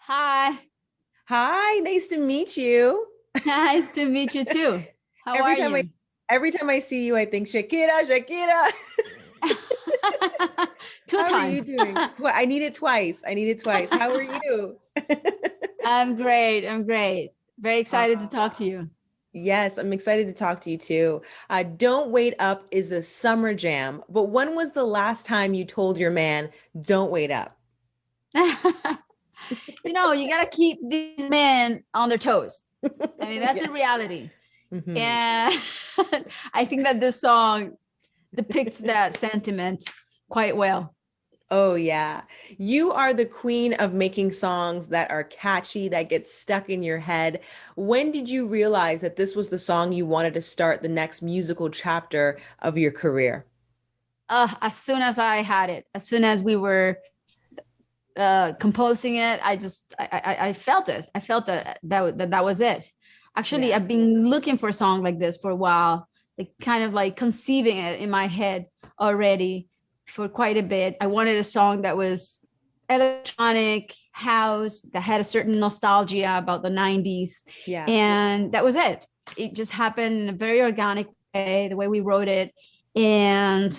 Hi. Hi, nice to meet you. Nice to meet you too. How Every are time I you? every time I see you, I think Shakira, Shakira. Two How are you times. doing? I need it twice. I need it twice. How are you? I'm great. I'm great. Very excited to Uh, talk to you. yes, I'm excited to talk to you too. Don't Wait Up is a summer jam, but when was the last time you told your man, don't wait up? You got to keep these men on their toes. I mean, that's Yeah. a reality. Mhm. And I think that this song depicts that sentiment quite well. Oh, yeah. You are the queen of making songs that are catchy, that get stuck in your head. When did you realize that this was the song you wanted to start the next musical chapter of your career? As soon as I had it, as soon as we were composing it, I felt it. I felt that was it. Actually, Yeah. I've been looking for a song like this for a while, like kind of like conceiving it in my head already for quite a bit. I wanted a song that was electronic house that had a certain nostalgia about the 90s, Yeah. and that was it. It just happened in a very organic way, the way we wrote it. And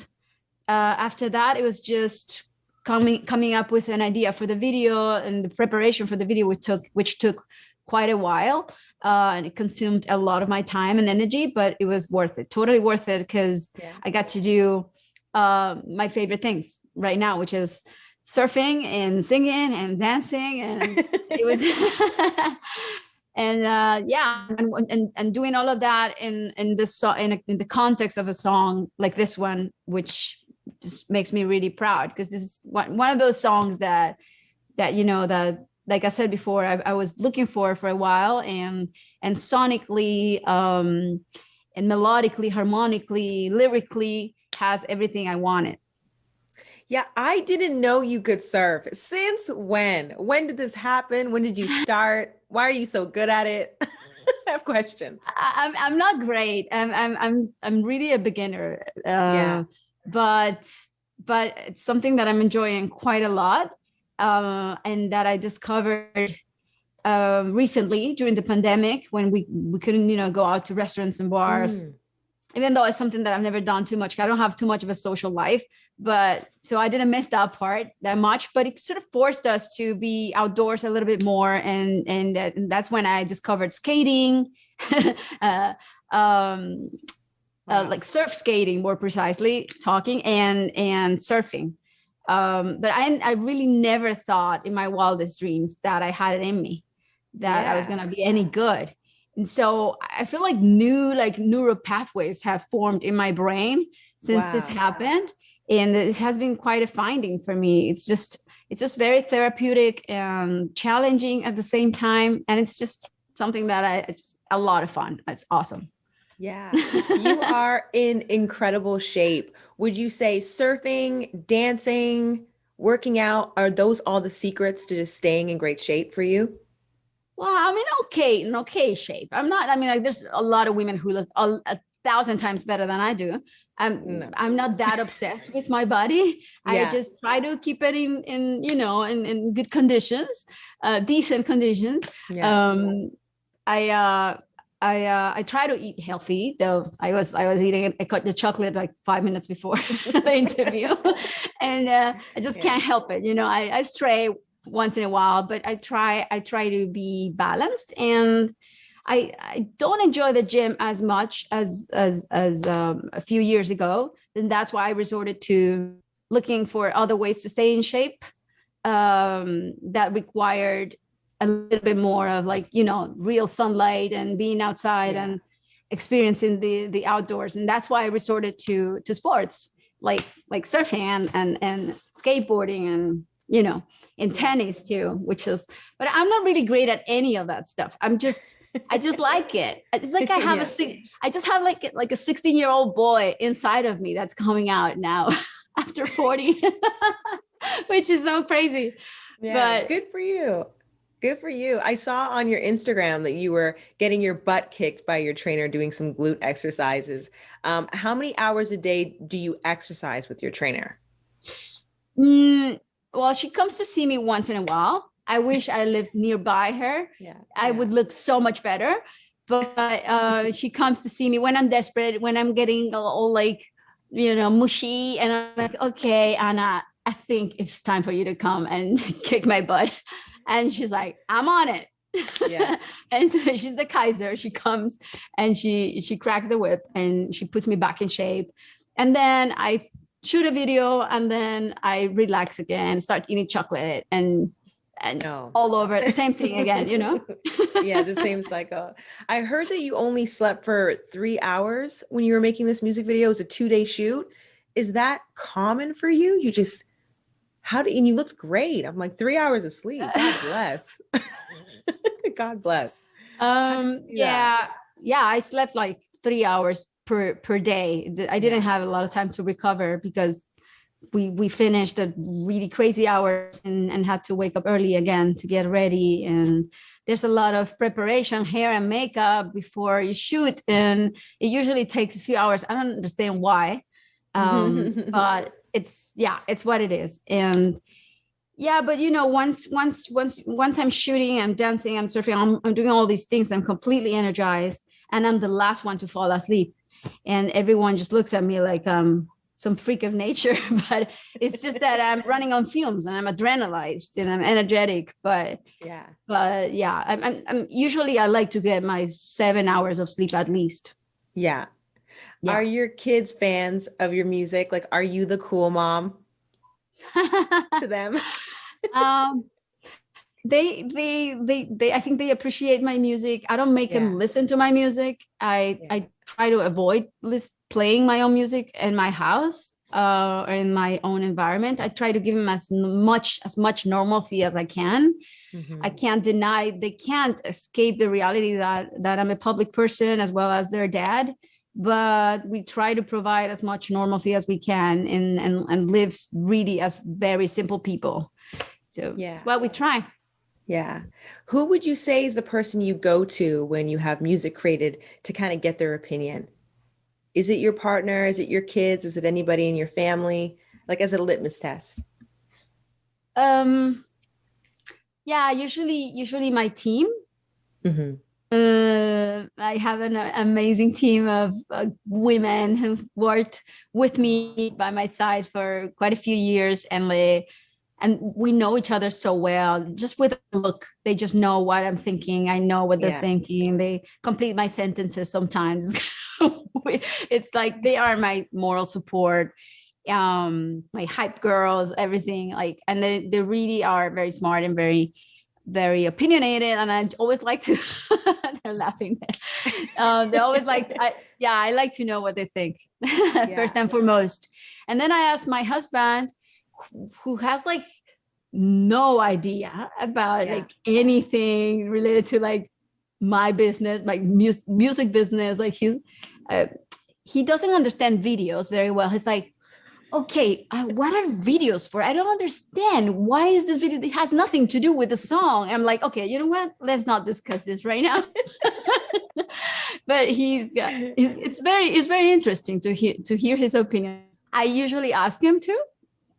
after that, it was just coming up with an idea for the video, and the preparation for the video which took quite a while, and it consumed a lot of my time and energy, but it was worth it, totally worth it, because Yeah. I got to do my favorite things right now, which is surfing and singing and dancing, and it was and yeah, and doing all of that in this in the context of a song like this one, which just makes me really proud, because this is one of those songs that like I said before, I was looking for a while, and sonically, and melodically, harmonically, lyrically, has everything I wanted. Yeah, I didn't know you could surf. Since when? When did this happen? When did you start? Why are you so good at it? I have questions. I'm not great. I'm really a beginner, Yeah. but it's something that I'm enjoying quite a lot, and that I discovered recently during the pandemic, when we couldn't go out to restaurants and bars, Mm. even though it's something that I've never done too much. I don't have too much of a social life, but so I didn't miss that part that much. But it sort of forced us to be outdoors a little bit more, and that's when I discovered skating, uh, um, Wow. like surf skating, more precisely talking, and surfing. But I really never thought in my wildest dreams that I had it in me, that I was Yeah. going to be any good. And so I feel like new like neural pathways have formed in my brain since this Wow. happened. And it has been quite a finding for me. It's just very therapeutic and challenging at the same time. And it's just something that it's a lot of fun. It's awesome. Yeah. You are in incredible shape. Would you say surfing, dancing, working out, are those all the secrets to just staying in great shape for you? Well, I mean, okay, in okay shape. I'm not. I mean, like, there's a lot of women who look a thousand times better than I do. I'm No. I'm not that obsessed with my body. I Yeah. just try to keep it in good conditions, decent conditions. Yeah. Um, I uh, I try to eat healthy, though. I was eating. I cut the chocolate like 5 minutes before the interview, and I just Yeah. can't help it. I stray once in a while, but I try to be balanced, and I don't enjoy the gym as much as a few years ago. Then that's why I resorted to looking for other ways to stay in shape, that required a little bit more of, like, real sunlight and being outside Yeah. and experiencing the outdoors. And that's why I resorted to sports, like surfing and skateboarding, and in Yeah. tennis too, which is, but I'm not really great at any of that stuff. I just like it. It's like Yeah. I just have like a 16-year-old boy inside of me that's coming out now after 40, which is so crazy. Yeah. But Good for you. Good for you. I saw on your Instagram that you were getting your butt kicked by your trainer doing some glute exercises. How many hours a day do you exercise with your trainer? mm, well, she comes to see me once in a while. I wish I lived nearby her. Yeah. I would look so much better. But she comes to see me when I'm desperate, when I'm getting all like, mushy. And I'm like, okay, Anna, I think it's time for you to come and kick my butt. And she's like, I'm on it. Yeah. And so she's the Kaiser. She comes and she cracks the whip and she puts me back in shape. And then I shoot a video and then I relax again, start eating chocolate and all over the same thing again, Yeah, the same cycle. I heard that you only slept for 3 hours when you were making this music video. It was a 2-day shoot. Is that common for you? And you looked great. I'm like, 3 hours of sleep. God bless. God bless. Yeah. I slept like 3 hours per day. I didn't have a lot of time to recover because we finished at really crazy hours and had to wake up early again to get ready. And there's a lot of preparation, hair and makeup before you shoot. And it usually takes a few hours. I don't understand why. But it's what it is. And yeah, but once I'm shooting, I'm dancing, I'm surfing, I'm doing all these things, I'm completely energized and I'm the last one to fall asleep. And everyone just looks at me like some freak of nature, but it's just that I'm running on fumes and I'm adrenalized and I'm energetic. But I'm usually I like to get my 7 hours of sleep at least. Yeah. Are your kids fans of your music? Like, are you the cool mom to them? They I think they appreciate my music. I don't make them listen to my music. I try to avoid playing my own music in my house or in my own environment. I try to give them as much normalcy as I can. I can't deny, they can't escape the reality that I'm a public person as well as their dad. But we try to provide as much normalcy as we can and live really as very simple people. So it's what we try. Yeah. Who would you say is the person you go to when you have music created to kind of get their opinion? Is it your partner? Is it your kids? Is it anybody in your family? Like as a litmus test? Usually my team. I have an amazing team of women who've worked with me by my side for quite a few years, and we know each other so well. Just with a look, they just know what I'm thinking. I know what they're thinking. They complete my sentences sometimes. It's like they are my moral support, my hype girls, everything. Like, and they really are very smart and very, very opinionated. And I always like to. They're laughing. They always like. I like to know what they think first and foremost, and then I ask my husband, who has like no idea about like anything related to like my business, like music business. Like he doesn't understand videos very well. He's like, okay, what are videos for? I don't understand. Why is this video? It has nothing to do with the song. I'm like, okay, you know what? Let's not discuss this right now. But it's very interesting to hear his opinions. I usually ask him to.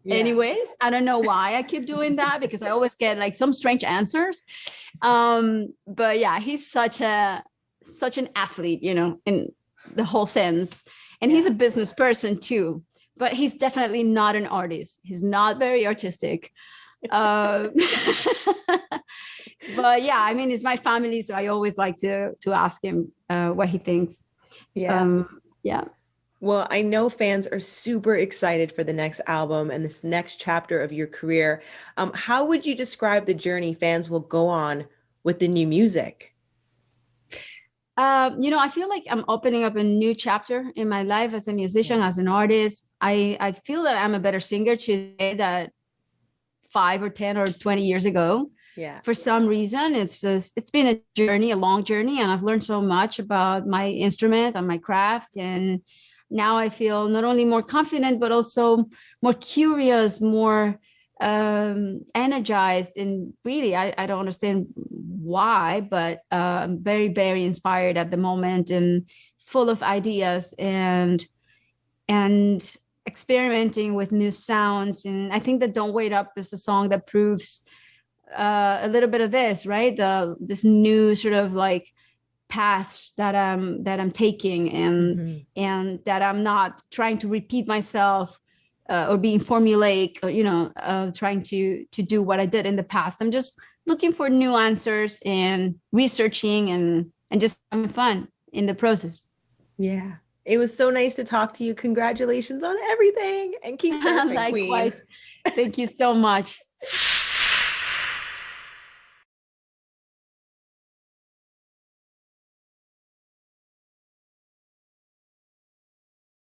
Anyways, I don't know why I keep doing that, because I always get like some strange answers. But yeah, he's such an athlete, in the whole sense. And he's a business person too, but he's definitely not an artist. He's not very artistic. But yeah, I mean, it's my family, so I always like to ask him what he thinks. Well, I know fans are super excited for the next album and this next chapter of your career. How would you describe the journey fans will go on with the new music? I feel like I'm opening up a new chapter in my life as a musician, as an artist. I feel that I'm a better singer today than 5 or 10 or 20 years ago. For some reason, it's been a journey, a long journey, and I've learned so much about my instrument and my craft. And now I feel not only more confident, but also more curious, more energized. And really, I don't understand why, but I'm very, very inspired at the moment and full of ideas and experimenting with new sounds. And I think that Don't Wait Up is a song that proves a little bit of this, right? This new sort of like paths that I'm taking, and that I'm not trying to repeat myself, or being formulaic, or, trying to do what I did in the past. I'm just looking for new answers and researching, and just having fun in the process. Yeah. It was so nice to talk to you. Congratulations on everything, and keep surfing, Queen. Likewise. Thank you so much.